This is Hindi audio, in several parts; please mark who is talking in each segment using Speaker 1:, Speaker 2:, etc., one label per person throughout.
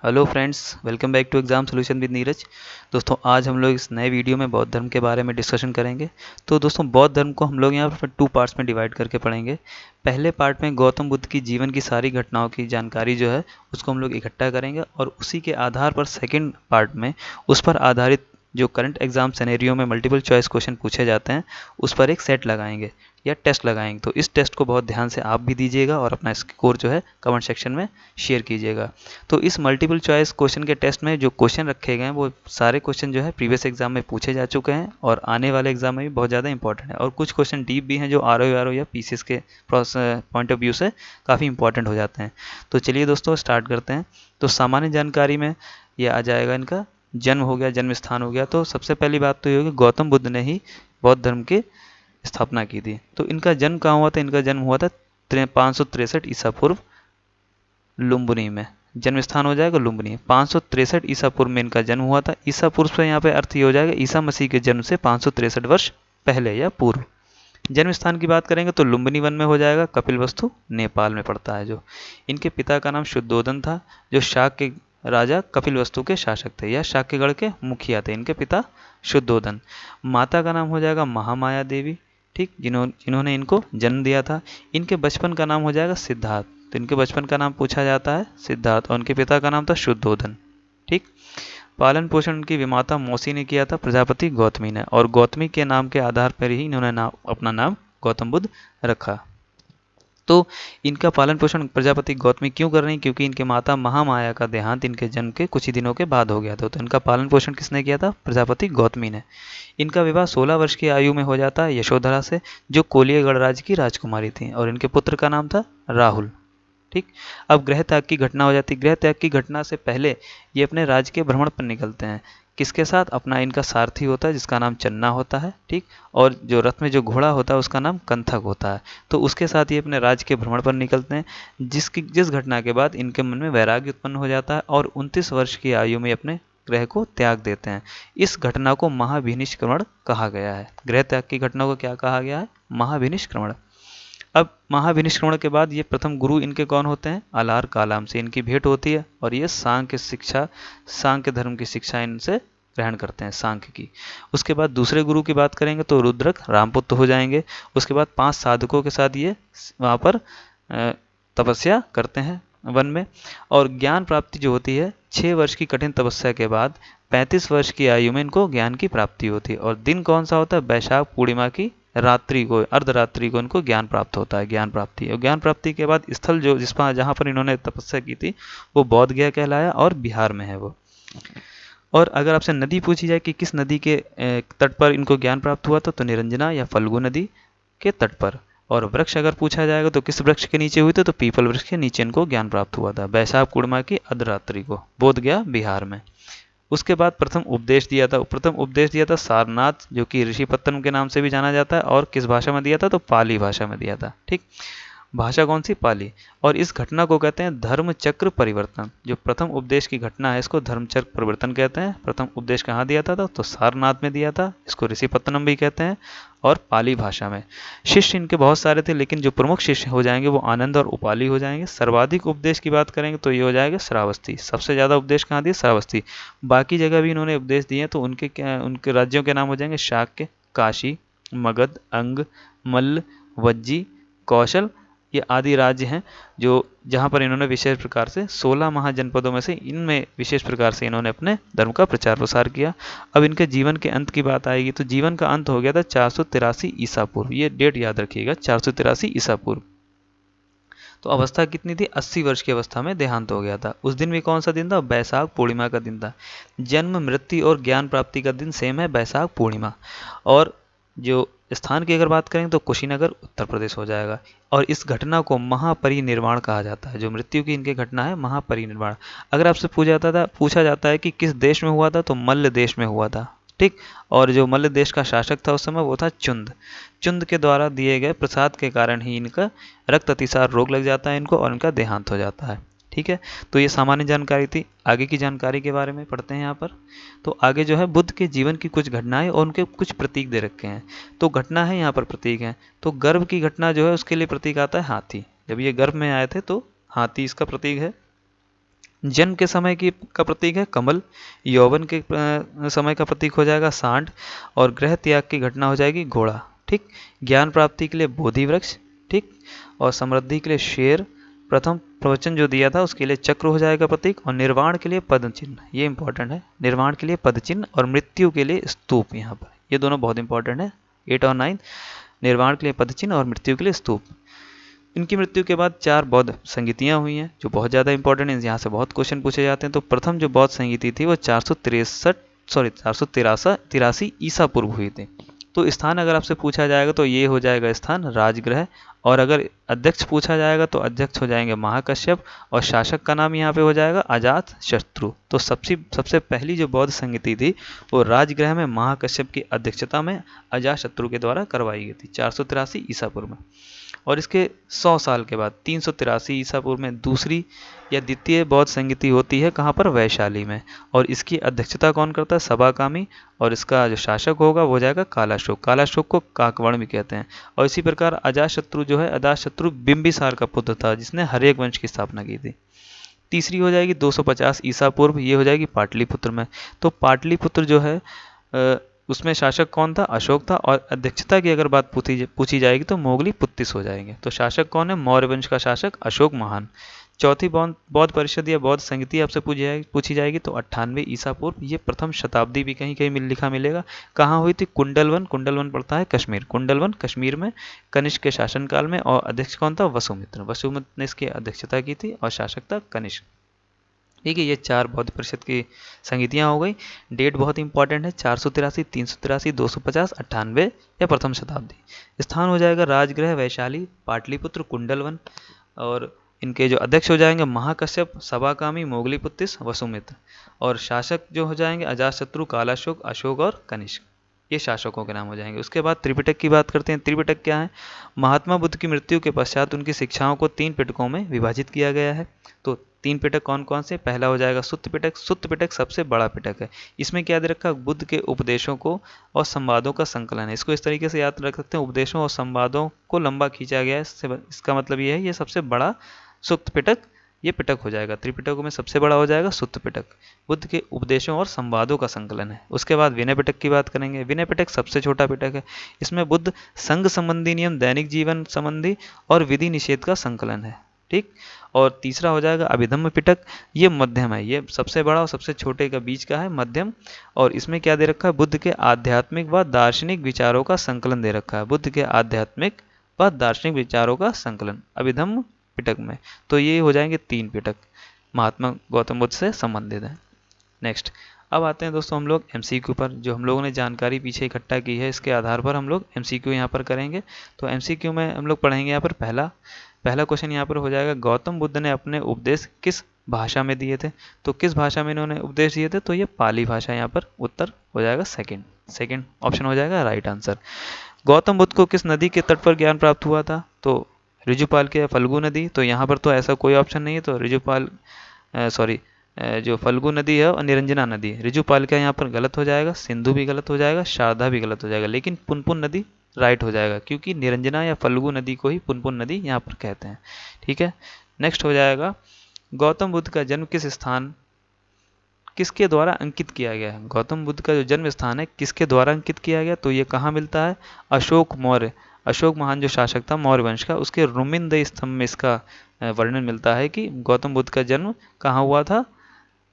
Speaker 1: Hello friends, welcome back to exam solution with Neeraj. दोस्तों, आज हम लोग इस नए वीडियो में बौद्ध धर्म के बारे में डिस्कशन करेंगे। तो दोस्तों, बौद्ध धर्म को हम लोग यहाँ पर 2 पार्ट्स में डिवाइड करके पढ़ेंगे। पहले पार्ट में गौतम बुद्ध की जीवन की सारी घटनाओं की जानकारी जो है उसको हम लोग इकट्ठा करेंगे, और उसी के आधार पर सेकेंड पार्ट में उस पर आधारित जो करंट एग्जाम सिनेरियो में मल्टीपल चॉइस क्वेश्चन पूछे जाते हैं उस पर एक सेट लगाएंगे या टेस्ट लगाएंगे। तो इस टेस्ट को बहुत ध्यान से आप भी दीजिएगा और अपना स्कोर जो है कमेंट सेक्शन में शेयर कीजिएगा। तो इस मल्टीपल चॉइस क्वेश्चन के टेस्ट में जो क्वेश्चन रखे गए हैं वो सारे क्वेश्चन जो है प्रीवियस एग्जाम में पूछे जा चुके हैं और आने वाले एग्जाम में भी बहुत ज़्यादा इंपॉर्टेंट है, और कुछ क्वेश्चन डीप भी हैं जो आर या पीसीएस के पॉइंट ऑफ व्यू से काफ़ी इंपॉर्टेंट हो जाते हैं। तो चलिए दोस्तों, स्टार्ट करते हैं। तो सामान्य जानकारी में ये आ जाएगा, इनका जन्म हो गया, जन्म स्थान हो गया। तो सबसे पहली बात तो ये होगी, गौतम बुद्ध ने ही बौद्ध धर्म की स्थापना की थी। तो इनका जन्म कहाँ हुआ था? इनका जन्म हुआ था 563 ईसा पूर्व लुम्बिनी में। जन्म स्थान हो जाएगा लुम्बिनी। 563 ईसा पूर्व में इनका जन्म हुआ था। ईसा पूर्व से यहाँ पे अर्थ ये हो जाएगा ईसा मसीह के जन्म से 563 वर्ष पहले या पूर्व। जन्म स्थान की बात करेंगे तो लुम्बिनी वन में हो जाएगा, कपिलवस्तु नेपाल में पड़ता है। जो इनके पिता का नाम शुद्धोदन था, जो शाक के राजा कपिलवस्तु के शासक थे या शाक्यगढ़ के मुखिया थे। इनके पिता शुद्धोदन। माता का नाम हो जाएगा महामाया देवी, ठीक, जिन्होंने इनको जन्म दिया था। इनके बचपन का नाम हो जाएगा सिद्धार्थ। तो इनके बचपन का नाम पूछा जाता है सिद्धार्थ, और उनके पिता का नाम था शुद्धोदन। ठीक। पालन पोषण उनकी विमाता मौसी ने किया था, प्रजापति गौतमी ने, और गौतमी के नाम के आधार पर ही इन्होंने अपना नाम गौतम बुद्ध रखा। तो इनका पालन पोषण प्रजापति गौतमी क्यों कर रही? क्योंकि इनके माता महामाया का देहांत इनके जन्म के कुछ ही दिनों के बाद हो गया था। तो इनका पालन पोषण किसने किया था? प्रजापति गौतमी ने। इनका विवाह 16 वर्ष की आयु में हो जाता है यशोधरा से, जो कोलिय गणराज्य की राजकुमारी थी, और इनके पुत्र का नाम था राहुल। ठीक। अब गृह त्याग की घटना हो जाती है। गृह त्याग की घटना से पहले ये अपने राज्य के भ्रमण पर निकलते हैं। किसके साथ? अपना इनका सारथी होता है जिसका नाम चन्ना होता है, ठीक, और जो रथ में जो घोड़ा होता है उसका नाम कंथक होता है। तो उसके साथ ये अपने राज्य के भ्रमण पर निकलते हैं, जिस घटना के बाद इनके मन में वैराग्य उत्पन्न हो जाता है और 29 वर्ष की आयु में अपने ग्रह को त्याग देते हैं। इस घटना को महाभिनिष्क्रमण कहा गया है। गृह त्याग की घटना को क्या कहा गया है? महाभिनिष्क्रमण। अब महाभिनिष्क्रमण के बाद ये प्रथम गुरु इनके कौन होते हैं? अलार कालाम से इनकी भेंट होती है, और ये सांख्य धर्म की शिक्षा इनसे ग्रहण करते हैं, सांख्य की। उसके बाद दूसरे गुरु की बात करेंगे तो रुद्रक रामपुत्र हो जाएंगे। उसके बाद 5 साधकों के साथ ये वहाँ पर तपस्या करते हैं वन में, और ज्ञान प्राप्ति जो होती है 6 वर्ष की कठिन तपस्या के बाद 35 वर्ष की आयु में इनको ज्ञान की प्राप्ति होती है। और दिन कौन सा होता है? वैशाख पूर्णिमा की रात्रि को, अर्धरात्रि को इनको ज्ञान प्राप्त होता है, ज्ञान प्राप्ति। और ज्ञान प्राप्ति के बाद स्थल जो जहाँ पर इन्होंने तपस्या की थी वो बोध गया कहलाया, और बिहार में है वो। और अगर आपसे नदी पूछी जाए कि किस नदी के तट पर इनको ज्ञान प्राप्त हुआ था, तो निरंजना या फल्गु नदी के तट पर। और वृक्ष अगर पूछा जाएगा तो किस वृक्ष के नीचे हुई थी, तो पीपल वृक्ष के नीचे इनको ज्ञान प्राप्त हुआ था, वैशाख पूर्णिमा की अर्धरात्रि को, बोध गया बिहार में। उसके बाद प्रथम उपदेश दिया था सारनाथ, जो कि ऋषिपत्तन के नाम से भी जाना जाता है, और किस भाषा में दिया था? तो पाली भाषा में दिया था। ठीक। भाषा कौन सी? पाली। और इस घटना को कहते हैं धर्म चक्र परिवर्तन। जो प्रथम उपदेश की घटना है इसको धर्म चक्र परिवर्तन कहते हैं। प्रथम उपदेश कहाँ दिया था? तो सारनाथ में दिया था, इसको ऋषिपत्तनम भी कहते हैं, और पाली भाषा में। शिष्य इनके बहुत सारे थे, लेकिन जो प्रमुख शिष्य हो जाएंगे वो आनंद और उपाली हो जाएंगे। सर्वाधिक उपदेश की बात करेंगे तो ये हो जाएगा श्रावस्ती। सबसे ज़्यादा उपदेश कहाँ दिए? श्रावस्ती। बाकी जगह भी इन्होंने उपदेश दिए, तो उनके राज्यों के नाम हो जाएंगे शाक्य, काशी, मगध, अंग, मल्ल, वज्जी, कौशल। ये आदि राज्य हैं जो जहाँ पर इन्होंने विशेष प्रकार से 16 महाजनपदों में से इनमें विशेष प्रकार से इन्होंने अपने धर्म का प्रचार प्रसार किया। अब इनके जीवन के अंत की बात आएगी, तो जीवन का अंत हो गया था 483 ईसा पूर्व। ये डेट याद रखिएगा, 483 ईसा पूर्व। तो अवस्था कितनी थी? 80 वर्ष की अवस्था में देहांत हो गया था। उस दिन भी कौन सा दिन था? वैशाख पूर्णिमा का दिन था। जन्म, मृत्यु और ज्ञान प्राप्ति का दिन सेम है, वैशाख पूर्णिमा। और जो स्थान की अगर बात करें तो कुशीनगर, उत्तर प्रदेश हो जाएगा। और इस घटना को महापरिनिर्वाण कहा जाता है। जो मृत्यु की इनकी घटना है, महापरिनिर्वाण। अगर आपसे पूछा जाता है कि किस देश में हुआ था, तो मल्ल देश में हुआ था। ठीक। और जो मल्ल देश का शासक था उस समय वो था चुंद। चुंद के द्वारा दिए गए प्रसाद के कारण ही इनका रक्त अतिसार रोग लग जाता है इनको, और इनका देहांत हो जाता है। ठीक है। तो ये सामान्य जानकारी थी। आगे की जानकारी के बारे में पढ़ते हैं यहाँ पर। तो आगे जो है बुद्ध के जीवन की कुछ घटनाएं और उनके कुछ प्रतीक दे रखे हैं। तो घटना है, यहाँ पर प्रतीक है। तो गर्भ की घटना जो है उसके लिए प्रतीक आता है हाथी। जब ये गर्भ में आए थे तो हाथी इसका प्रतीक है। जन्म के समय की का प्रतीक है कमल, यौवन के समय का प्रतीक हो जाएगा सांड, और ग्रह त्याग की घटना हो जाएगी घोड़ा। ठीक, ज्ञान प्राप्ति के लिए बोधि वृक्ष। ठीक, और समृद्धि के लिए शेर। प्रथम प्रवचन जो दिया था उसके लिए चक्र हो जाएगा प्रतीक, और निर्वाण के लिए पद चिन्ह, ये इंपॉर्टेंट है, निर्वाण के लिए पद चिन्ह, और मृत्यु के लिए स्तूप। यहाँ पर ये दोनों बहुत इंपॉर्टेंट है, 8 और 9, निर्वाण के लिए पद चिन्ह और मृत्यु के लिए स्तूप। इनकी मृत्यु के बाद 4 बौद्ध संगीतियाँ हुई हैं जो बहुत ज़्यादा इंपॉर्टेंट है, यहाँ से बहुत क्वेश्चन पूछे जाते हैं। तो प्रथम जो बौद्ध संगीति थी वो 483 ईसा पूर्व हुई थी। तो स्थान अगर आपसे पूछा जाएगा तो ये हो जाएगा स्थान राजगृह, और अगर अध्यक्ष पूछा जाएगा तो अध्यक्ष हो जाएंगे महाकश्यप, और शासक का नाम यहाँ पे हो जाएगा अजात शत्रु। तो सबसे पहली जो बौद्ध संगीति थी वो राजगृह में महाकश्यप की अध्यक्षता में अजात शत्रु के द्वारा करवाई गई थी 483 ईसा पूर्व में। और इसके 100 साल के बाद 383 ईसा पूर्व में दूसरी या द्वितीय बौद्ध संगीति होती है, कहाँ पर, वैशाली में, और इसकी अध्यक्षता कौन करता है, सभाकामी, और इसका जो शासक होगा वो हो जाएगा कालाशोक। कालाशोक को काकवर्ण भी कहते हैं। और इसी प्रकार अजातशत्रु जो है, अजातशत्रु बिंबिसार का पुत्र था जिसने हर्यक वंश की स्थापना की थी। तीसरी हो जाएगी 250 ईसा पूर्व, ये हो जाएगी पाटलिपुत्र में। तो पाटलिपुत्र जो है उसमें शासक कौन था, अशोक था, और अध्यक्षता की अगर बात पूछी जाएगी तो मोगली पुत्तिस हो जाएंगे। तो शासक कौन है, मौर्य वंश का शासक अशोक महान। चौथी बौद्ध परिषद या बौद्ध संगीति आपसे पूछी जाएगी तो 98 ईसा पूर्व, ये प्रथम शताब्दी भी कहीं कहीं लिखा मिलेगा। कहाँ हुई थी, कुंडलवन, कुंडलवन पड़ता है कश्मीर, कुंडलवन कश्मीर में कनिष्क के शासनकाल में, और अध्यक्ष कौन था, वसुमित्र, वसुमित्र ने इसकी अध्यक्षता की थी, और शासक था कनिष्क। ठीक है, ये 4 बौद्ध परिषद की संगीतियाँ हो गई। डेट बहुत इंपॉर्टेंट है, 483, 383, 250, 98 या प्रथम शताब्दी। स्थान हो जाएगा राजगृह, वैशाली, पाटलिपुत्र, कुंडलवन, और इनके जो अध्यक्ष हो जाएंगे महाकश्यप, सभाकामी, मोगलीपुत्तिस, वसुमित्र, और शासक जो हो जाएंगे अजातशत्रु, कालाशोक, अशोक और कनिष्क, ये शासकों के नाम हो जाएंगे। उसके बाद त्रिपिटक की बात करते हैं। त्रिपिटक क्या है, महात्मा बुद्ध की मृत्यु के पश्चात उनकी शिक्षाओं को 3 पिटकों में विभाजित किया गया है। तो 3 पिटक कौन कौन से, पहला हो जाएगा सुत्त पिटक। सुत्त पिटक सबसे बड़ा पिटक है, इसमें क्या दे रखा है, बुद्ध के उपदेशों को और संवादों का संकलन है। इसको इस तरीके से याद रख सकते हैं, उपदेशों और संवादों को लंबा खींचा गया है, इसका मतलब ये है ये सबसे बड़ा सुत्त पिटक, ये पिटक हो जाएगा। त्रिपिटकों में सबसे बड़ा हो जाएगा सुत्त पिटक, बुद्ध के उपदेशों और संवादों का संकलन है। उसके बाद विनय पिटक की बात करेंगे। विनय पिटक सबसे छोटा पिटक है, इसमें बुद्ध संघ संबंधी नियम, दैनिक जीवन संबंधी और विधि निषेध का संकलन है। ठीक, और तीसरा हो जाएगा अभिधम्म पिटक, ये मध्यम है, ये सबसे बड़ा और सबसे छोटे का बीच का है, मध्यम, और इसमें क्या दे रखा है, बुद्ध के आध्यात्मिक व दार्शनिक विचारों का संकलन दे रखा है, बुद्ध के आध्यात्मिक व दार्शनिक विचारों का संकलन अभिधम्म पिटक में। तो ये हो जाएंगे 3 पिटक महात्मा गौतम बुद्ध से संबंधित हैं। नेक्स्ट, अब आते हैं दोस्तों हम लोग एमसीक्यू पर। जो हम लोगों ने जानकारी पीछे इकट्ठा की है इसके आधार पर हम लोग एमसीक्यू यहाँ पर करेंगे। तो एमसीक्यू में हम लोग पढ़ेंगे यहाँ पर पहला क्वेश्चन यहाँ पर हो जाएगा, गौतम बुद्ध ने अपने उपदेश किस भाषा में दिए थे। तो किस भाषा में इन्होंने उपदेश दिए थे, तो ये पाली भाषा, यहाँ पर उत्तर हो जाएगा सेकंड ऑप्शन हो जाएगा राइट आंसर। गौतम बुद्ध को किस नदी के तट पर ज्ञान प्राप्त हुआ था, तो ऋजुपाल के फल्गु नदी। तो यहाँ पर तो ऐसा कोई ऑप्शन नहीं है, तो ऋजुपाल जो फल्गु नदी है और निरंजना नदी है, ऋजुपाल का यहाँ पर गलत हो जाएगा, सिंधु भी गलत हो जाएगा, शारदा भी गलत हो जाएगा, लेकिन पुनपुन नदी राइट हो जाएगा, क्योंकि निरंजना या फल्गु नदी को ही पुनपुन नदी यहाँ पर कहते हैं। ठीक है, नेक्स्ट हो जाएगा, गौतम बुद्ध का जन्म किस स्थान किसके द्वारा अंकित किया गया है। गौतम बुद्ध का जो जन्म स्थान है किसके द्वारा अंकित किया गया, तो ये कहाँ मिलता है, अशोक मौर्य, अशोक महान जो शासक था मौर्य वंश का, उसके रुमिंद स्तंभ में इसका वर्णन मिलता है कि गौतम बुद्ध का जन्म कहाँ हुआ था,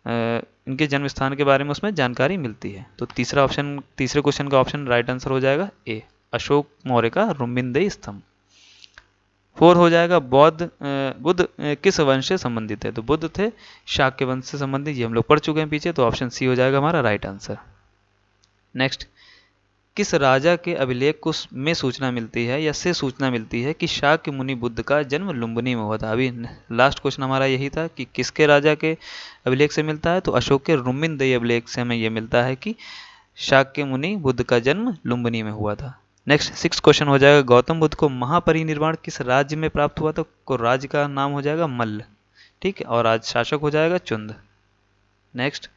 Speaker 1: इनके जन्म स्थान के बारे में उसमें जानकारी मिलती है। तो तीसरे क्वेश्चन का ऑप्शन राइट आंसर हो जाएगा ए, अशोक मौर्य का रुमिंद स्तंभ। 4 हो जाएगा, बुद्ध किस वंश से संबंधित है। तो बुद्ध थे शाक्य वंश से संबंधित, ये हम लोग पढ़ चुके हैं पीछे, तो ऑप्शन सी हो जाएगा हमारा राइट आंसर। नेक्स्ट, किस राजा के अभिलेख में सूचना मिलती है या से सूचना मिलती है कि शाक्य मुनि बुद्ध का जन्म लुम्बिनी में हुआ था। अभी लास्ट क्वेश्चन हमारा यही था कि किसके राजा के अभिलेख से मिलता है, तो अशोक के रुमिंदई अभिलेख से हमें यह मिलता है कि शाक्य मुनि बुद्ध का जन्म लुम्बिनी में हुआ था। नेक्स्ट 6 क्वेश्चन हो जाएगा, गौतम बुद्ध को महापरिनिर्वाण किस राज्य में प्राप्त हुआ था। तो राज्य का नाम हो जाएगा मल्ल। ठीक है, और आज शासक हो जाएगा चुंद। नेक्स्ट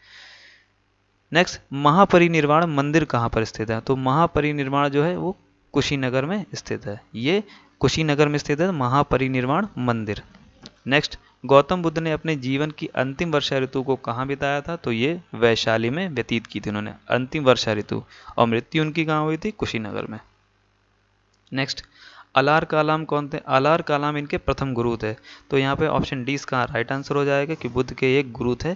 Speaker 1: महापरिनिर्वाण मंदिर कहाँ पर स्थित है। तो महापरिनिर्वाण जो है वो कुशीनगर में स्थित है, ये कुशीनगर में स्थित है महापरिनिर्वाण मंदिर। नेक्स्ट, गौतम बुद्ध ने अपने जीवन की अंतिम वर्षा ऋतु को कहाँ बिताया था? तो ये वैशाली में व्यतीत की थी उन्होंने अंतिम वर्षा ऋतु, और मृत्यु उनकी कहाँ हुई थी? कुशीनगर में। नेक्स्ट, अलार कालाम कौन थे? अलार कालाम इनके प्रथम गुरु थे। तो यहाँ पे ऑप्शन डी इसका राइट आंसर हो जाएगा कि बुद्ध के एक गुरु थे,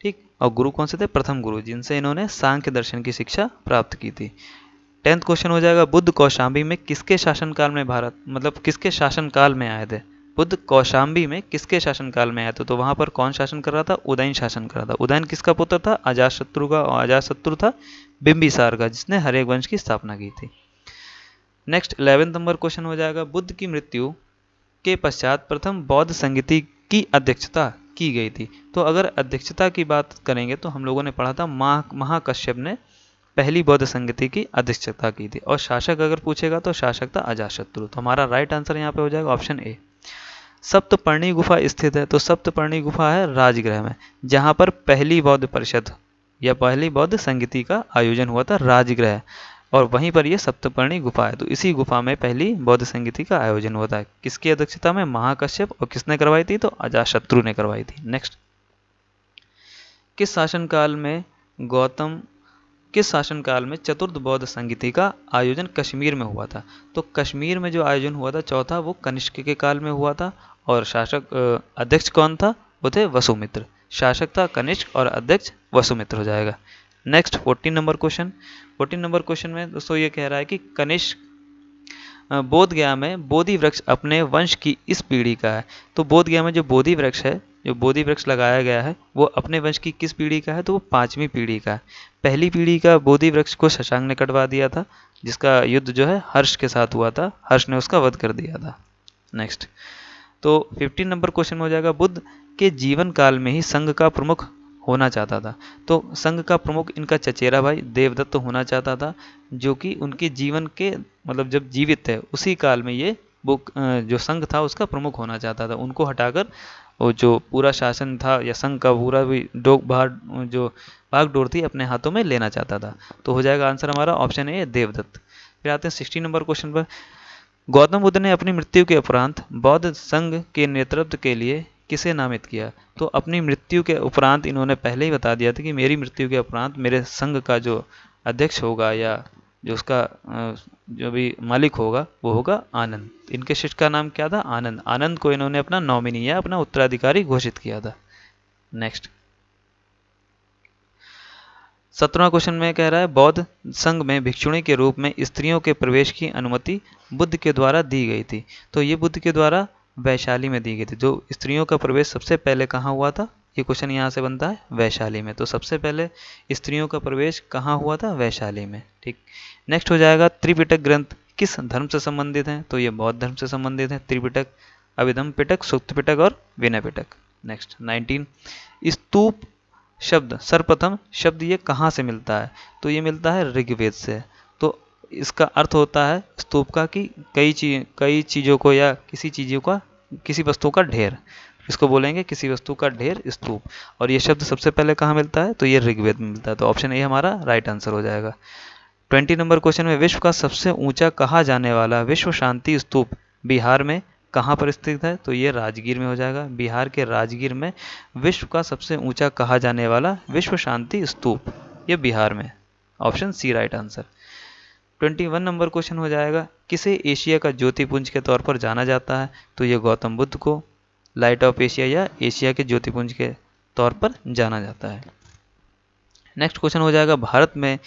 Speaker 1: ठीक। और गुरु कौन से थे? प्रथम गुरु, जिनसे इन्होंने सांख्य दर्शन की शिक्षा प्राप्त की थी। 10th क्वेश्चन हो जाएगा, बुद्ध कौशाम्बी में किसके शासनकाल में भारत, मतलब किसके शासनकाल में आए थे? बुद्ध कौशाम्बी में किसके शासनकाल में आए थे? तो वहां पर कौन शासन कर रहा था? उदयन शासन कर रहा था। उदयन किसका पुत्र था? अजातशत्रु का, और अजातशत्रु था बिंबिसार का, जिसने हरेक वंश की स्थापना की थी। नेक्स्ट 11th नंबर क्वेश्चन हो जाएगा, बुद्ध की मृत्यु के पश्चात प्रथम बौद्ध संगति की अध्यक्षता की गई थी। तो अगर अध्यक्षता की बात करेंगे तो हम लोगों ने पढ़ा था महाकश्यप ने पहली बौद्ध संगति की अध्यक्षता की थी, और शासक अगर पूछेगा तो शासक था अजातशत्रु। तो हमारा राइट आंसर यहाँ पे हो जाएगा ऑप्शन ए। सप्तपर्णी गुफा स्थित है, तो सप्तपर्णी गुफा है राजगृह में, जहाँ पर पहली बौद्ध परिषद या पहली बौद्ध संगति का आयोजन हुआ था राजगृह, और वहीं पर यह सप्तपर्णी गुफा है। तो इसी गुफा में पहली बौद्ध संगति का आयोजन हुआ था। किसकी अध्यक्षता में? महाकश्यप। और किसने करवाई थी? तो अजातशत्रु ने करवाई थी। नेक्स्ट, किस शासनकाल में चतुर्थ बौद्ध संगति का आयोजन कश्मीर में हुआ था? तो कश्मीर में जो आयोजन हुआ था चौथा, वो कनिष्क के काल में हुआ था, और शासक अध्यक्ष कौन था? वो थे वसुमित्र। शासक था कनिष्क और अध्यक्ष वसुमित्र हो जाएगा। Next 14 number question. 14 number question में दोस्तों ये कह रहा है कि कनिष्क बोध गया में बोधि वृक्ष अपने वंश की इस पीढ़ी का है। तो बोध गया में जो बोधि वृक्ष है, जो बोधि वृक्ष लगाया गया है, वो अपने वंश की किस पीढ़ी का है? तो वो 5वीं पीढ़ी का है। पहली पीढ़ी का बोधि वृक्ष को शशांक ने कटवा दिया था, जिसका युद्ध जो है हर्ष के साथ हुआ था, हर्ष ने उसका वध कर दिया था। नेक्स्ट, तो 15 नंबर क्वेश्चन हो जाएगा, बुद्ध के जीवन काल में ही संघ का प्रमुख होना चाहता था। तो संघ का प्रमुख इनका चचेरा भाई देवदत्त होना चाहता था, जो कि उनके जीवन के मतलब जब जीवित थे उसी काल में ये जो संघ था उसका प्रमुख होना चाहता था। उनको हटाकर वो जो पूरा शासन था या संघ का पूरा भी जो भागडोर थी अपने हाथों में लेना चाहता था। तो हो जाएगा आंसर हमारा ऑप्शन ए देवदत्त। फिर आते हैं 16 नंबर क्वेश्चन पर। गौतम बुद्ध ने अपनी मृत्यु के उपरांत बौद्ध संघ के नेतृत्व के लिए किसे नामित किया? तो अपनी मृत्यु के उपरांत इन्होंने पहले ही बता दिया था कि मेरी मृत्यु के उपरांत मेरे संघ का जो अध्यक्ष होगा या जो उसका जो भी मालिक होगा वो होगा आनंद। इनके शिष्य का नाम क्या था? आनंद। आनंद को इन्होंने अपना नॉमिनी या अपना उत्तराधिकारी घोषित किया था। नेक्स्ट 17वां क्वेश्चन में कह रहा है, बौद्ध संघ में भिक्षुणी के रूप में स्त्रियों के प्रवेश की अनुमति बुद्ध के द्वारा दी गई थी। तो ये बुद्ध के द्वारा वैशाली में दी गई थी। जो स्त्रियों का प्रवेश सबसे पहले कहाँ हुआ था? ये क्वेश्चन यहाँ से बनता है वैशाली में। तो सबसे पहले स्त्रियों का प्रवेश कहाँ हुआ था? वैशाली में। ठीक। नेक्स्ट हो जाएगा, त्रिपिटक ग्रंथ किस धर्म से संबंधित हैं? तो ये बौद्ध धर्म से संबंधित है। त्रिपिटक, अभिधम्म पिटक, सुक्त पिटक और विनय पिटक। नेक्स्ट 19, स्तूप शब्द सर्वप्रथम शब्द ये कहाँ से मिलता है? तो ये मिलता है ऋग्वेद से। तो इसका अर्थ होता है स्तूप का कि कई चीज़ों को या किसी वस्तु का ढेर, इसको बोलेंगे किसी वस्तु का ढेर स्तूप। और ये शब्द सबसे पहले कहाँ मिलता है? तो ये ऋग्वेद में मिलता है। तो ऑप्शन ए हमारा राइट आंसर हो जाएगा। 20 नंबर क्वेश्चन में, विश्व का सबसे ऊंचा कहा जाने वाला विश्व शांति स्तूप बिहार में कहाँ पर स्थित है? तो ये राजगीर में हो जाएगा। बिहार के राजगीर में विश्व का सबसे ऊंचा कहा जाने वाला विश्व शांति स्तूप, ये बिहार में। Option C right answer. 21 number question हो जाएगा, किसे एशिया का ज्योतिपुंज के तौर पर जाना जाता है? तो ये गौतम बुद्ध को लाइट ऑफ एशिया या एशिया के ज्योतिपुंज के तौर पर जाना जाता है। नेक्स्ट क्वेश्चन हो जाएगा, भारत में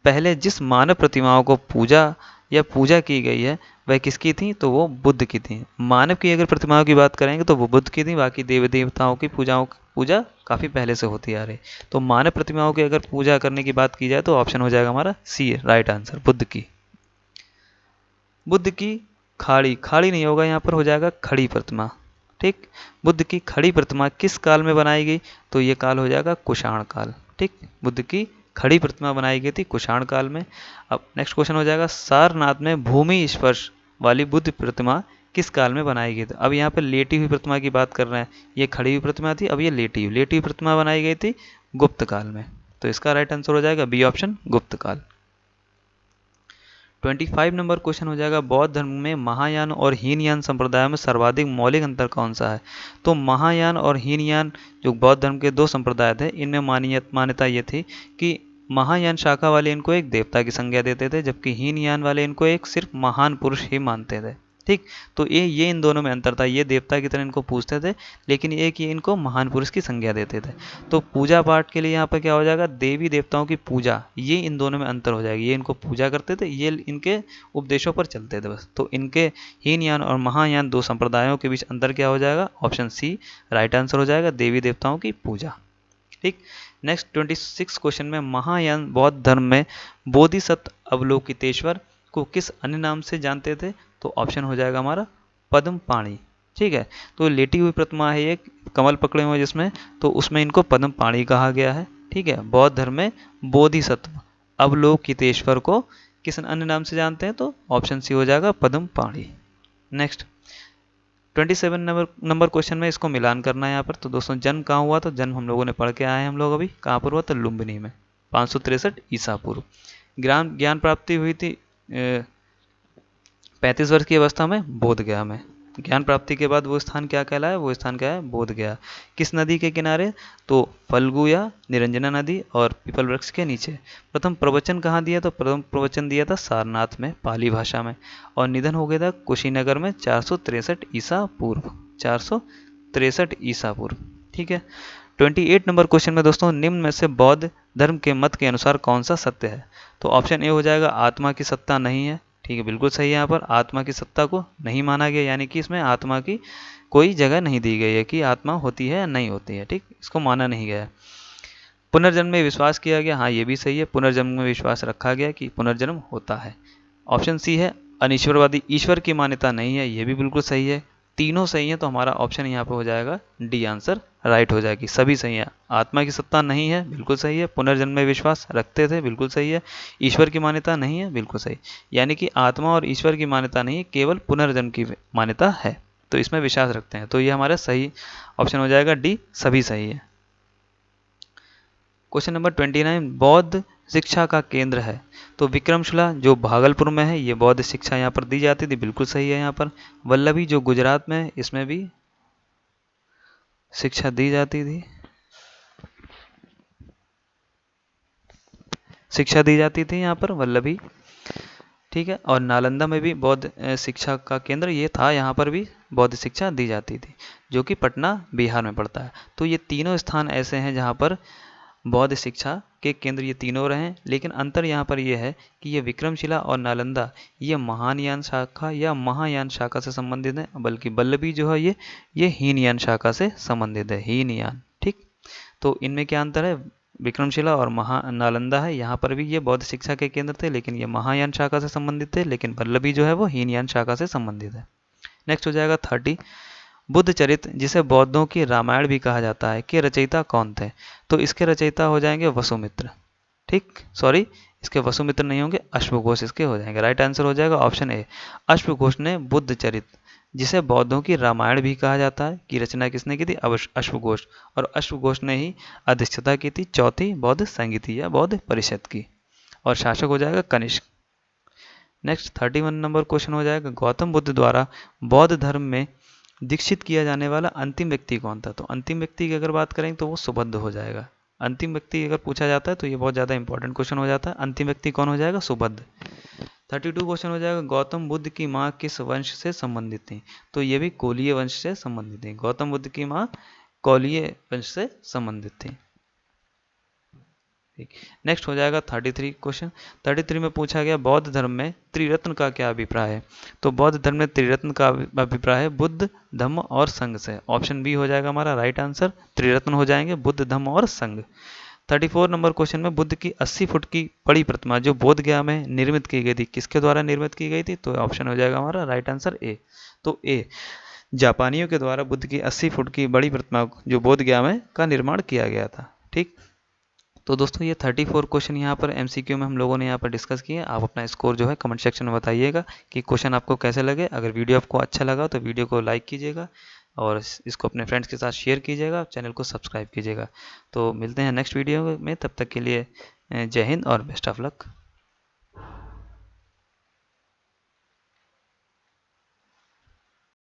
Speaker 1: पहले जिस मानव प्रतिमाओं को पूजा की गई है वह किसकी थी? तो वो बुद्ध की थी। मानव की अगर प्रतिमाओं की बात करेंगे तो वो बुद्ध की थी। बाकी देवी देवताओं की पूजा काफ़ी पहले से होती आ रही। तो मानव प्रतिमाओं की अगर पूजा करने की बात की जाए तो ऑप्शन हो जाएगा हमारा सी राइट आंसर, बुद्ध की। बुद्ध की खाड़ी नहीं होगा, यहाँ पर हो जाएगा खड़ी प्रतिमा। ठीक। बुद्ध की खड़ी प्रतिमा किस काल में बनाई गई? तो ये काल हो जाएगा कुषाण काल। ठीक। बुद्ध की खड़ी प्रतिमा बनाई गई थी कुषाण काल में। अब नेक्स्ट क्वेश्चन हो जाएगा, सारनाथ में भूमि स्पर्श वाली बुद्ध प्रतिमा किस काल में बनाई गई थी? अब यहाँ पे लेटी हुई प्रतिमा की बात कर रहे हैं। ये खड़ी हुई प्रतिमा थी, अब ये लेटी हुई प्रतिमा बनाई गई थी गुप्त काल में। तो इसका राइट आंसर हो जाएगा बी ऑप्शन, गुप्त काल। 25 नंबर क्वेश्चन हो जाएगा, बौद्ध धर्म में महायान और हीनयान संप्रदायों में सर्वाधिक मौलिक अंतर कौन सा है। तो महायान और हीनयान जो बौद्ध धर्म के दो संप्रदाय थे, इनमें मान्यता ये थी कि महायान शाखा वाले इनको एक देवता की संज्ञा देते थे, जबकि हीनयान वाले इनको एक सिर्फ महान पुरुष ही मानते थे। ठीक, तो ये इन दोनों में अंतर था। ये देवता की तरह इनको पूजते थे, लेकिन एक ये इनको महान पुरुष की संज्ञा देते थे। तो पूजा पाठ के लिए यहाँ पर क्या हो जाएगा, देवी देवताओं की पूजा, ये इन दोनों में अंतर हो जाएगी। ये इनको पूजा करते थे, ये इनके उपदेशों पर चलते थे बस। तो इनके हीनयान और महायान दो संप्रदायों के बीच अंतर क्या हो जाएगा, ऑप्शन सी राइट आंसर हो जाएगा, देवी देवताओं की पूजा। ठीक, नेक्स्ट 26 क्वेश्चन में, महायान बौद्ध धर्म में बोधिसत्व अवलोकितेश्वर को किस अन्य नाम से जानते थे। तो ऑप्शन हो जाएगा हमारा पद्म पाणी। ठीक है, तो लेटी हुई प्रतिमा है, एक कमल पकड़े हुए जिसमें, तो उसमें इनको पद्म पाणी कहा गया है। ठीक है, बौद्ध धर्म में बोधिसत्व अवलोकितेश्वर को किस अन्य नाम से जानते हैं, तो ऑप्शन सी हो जाएगा पद्म पाणी। नेक्स्ट 27 नंबर क्वेश्चन में इसको मिलान करना है यहाँ पर। तो दोस्तों जन्म कहाँ हुआ, तो जन्म हम लोगों ने पढ़ के आए हैं हम लोग अभी, कहाँ पर हुआ, तो लुम्बिनी में 563 ईसा पूर्व। ज्ञान प्राप्ति हुई थी 35 वर्ष की अवस्था में बोध गया में। ज्ञान प्राप्ति के बाद वो स्थान क्या कहलाया, वो स्थान क्या है, बोध गया। किस नदी के किनारे, तो फल्गु या निरंजना नदी और पीपल वृक्ष के नीचे। प्रथम प्रवचन कहाँ दिया, तो प्रथम प्रवचन दिया था सारनाथ में, पाली भाषा में। और निधन हो गया था कुशीनगर में 463 ईसा पूर्व, 463 ईसा पूर्व। ठीक है, 28 नंबर क्वेश्चन में दोस्तों, निम्न में से बौद्ध धर्म के मत के अनुसार कौन सा सत्य है। तो ऑप्शन ए हो जाएगा आत्मा की सत्ता नहीं है। ठीक है, बिल्कुल सही है। यहाँ पर आत्मा की सत्ता को नहीं माना गया, यानी कि इसमें आत्मा की कोई जगह नहीं दी गई है कि आत्मा होती है या नहीं होती है। ठीक, इसको माना नहीं गया है। पुनर्जन्म में विश्वास किया गया, हाँ ये भी सही है, पुनर्जन्म में विश्वास रखा गया कि पुनर्जन्म होता है। ऑप्शन सी है अनिश्वरवादी, ईश्वर की मान्यता नहीं है, ये भी बिल्कुल सही है। तीनों सही है, तो हमारा ऑप्शन यहाँ पे हो जाएगा डी आंसर राइट हो जाएगी, सभी सही है। आत्मा की सत्ता नहीं है, बिल्कुल सही है। पुनर्जन्म में विश्वास रखते थे, बिल्कुल सही है। ईश्वर की मान्यता नहीं है, बिल्कुल सही। यानी कि आत्मा और ईश्वर की मान्यता नहीं है, केवल पुनर्जन्म की मान्यता है, तो इसमें विश्वास रखते हैं। तो ये हमारा सही ऑप्शन हो जाएगा डी, सभी सही है। क्वेश्चन नंबर 29, बौद्ध शिक्षा का केंद्र है। तो विक्रमशिला जो भागलपुर में है, ये बौद्ध शिक्षा यहाँ पर दी जाती थी, बिल्कुल सही है। यहाँ पर वल्लभी जो गुजरात में है, इसमें भी शिक्षा दी जाती थी, शिक्षा दी जाती थी यहाँ पर वल्लभी। ठीक है, और नालंदा में भी बौद्ध शिक्षा का केंद्र ये था, यहाँ पर भी बौद्ध शिक्षा दी जाती थी, जो कि पटना बिहार में पड़ता है। तो ये तीनों स्थान ऐसे हैं जहाँ पर बौद्ध शिक्षा के केंद्र ये तीनों रहे। लेकिन अंतर यहाँ पर यह है कि ये विक्रमशिला और नालंदा ये महायान शाखा या महायान शाखा से संबंधित है, बल्कि वल्लभी जो है ये हीनयान शाखा से संबंधित है, हीनयान। ठीक, तो इनमें क्या अंतर है, विक्रमशिला और नालंदा है, यहाँ पर भी ये बौद्ध शिक्षा के केंद्र थे, लेकिन ये महायान शाखा से संबंधित थे, लेकिन वल्लभी जो है वो हीनयान शाखा से संबंधित है। नेक्स्ट हो जाएगा 30, बुद्ध चरित्र जिसे बौद्धों की रामायण भी कहा जाता है, के रचयिता कौन थे। तो इसके रचयिता हो जाएंगे वसुमित्र। ठीक, सॉरी, इसके वसुमित्र नहीं होंगे, अश्वघोष इसके हो जाएंगे। राइट आंसर हो जाएगा ऑप्शन ए, अश्वघोष ने बुद्ध चरित्र जिसे बौद्धों की रामायण भी कहा जाता है की रचना किसने की थी, अश्वघोष। और अश्वघोष ने ही अध्यक्षता की थी चौथी बौद्ध संहिता या बौद्ध परिषद की, और शासक हो जाएगा कनिष्क। नेक्स्ट 31 नंबर क्वेश्चन हो जाएगा, गौतम बुद्ध द्वारा बौद्ध धर्म में दीक्षित किया जाने वाला अंतिम व्यक्ति कौन था। तो अंतिम व्यक्ति की अगर बात करें तो वो सुबुद्ध हो जाएगा। अंतिम व्यक्ति अगर पूछा जाता है तो ये बहुत ज़्यादा इंपॉर्टेंट क्वेश्चन हो जाता है। अंतिम व्यक्ति कौन हो जाएगा, सुबुद्ध। 32 क्वेश्चन हो जाएगा, गौतम बुद्ध की माँ किस वंश से संबंधित थी। तो ये भी कोलीय वंश से संबंधित थी। गौतम बुद्ध की माँ कोलीय वंश से संबंधित थी। नेक्स्ट हो जाएगा 33 क्वेश्चन। 33 में पूछा गया, बौद्ध धर्म में त्रिरत्न का क्या अभिप्राय है। तो बौद्ध धर्म में त्रिरत्न का अभिप्राय है बुद्ध, धम्म और संघ से। ऑप्शन बी हो जाएगा हमारा राइट आंसर, त्रिरत्न हो जाएंगे बुद्ध, धम्म और संघ। 34 नंबर क्वेश्चन में, बुद्ध की 80 फुट की बड़ी प्रतिमा जो बोध गया में निर्मित की गई थी, किसके द्वारा निर्मित की गई थी। तो ऑप्शन हो जाएगा हमारा राइट आंसर ए। तो ए, जापानियों के द्वारा बुद्ध की 80 फुट की बड़ी प्रतिमा जो बोध गया में का निर्माण किया गया था। ठीक, तो दोस्तों ये 34 क्वेश्चन यहाँ पर एमसीक्यू में हम लोगों ने यहाँ पर डिस्कस किए। आप अपना स्कोर जो है कमेंट सेक्शन में बताइएगा कि क्वेश्चन आपको कैसे लगे। अगर वीडियो आपको अच्छा लगा तो वीडियो को लाइक कीजिएगा और इसको अपने फ्रेंड्स के साथ शेयर कीजिएगा, चैनल को सब्सक्राइब कीजिएगा। तो मिलते हैं नेक्स्ट वीडियो में, तब तक के लिए जय हिंद और बेस्ट ऑफ लक।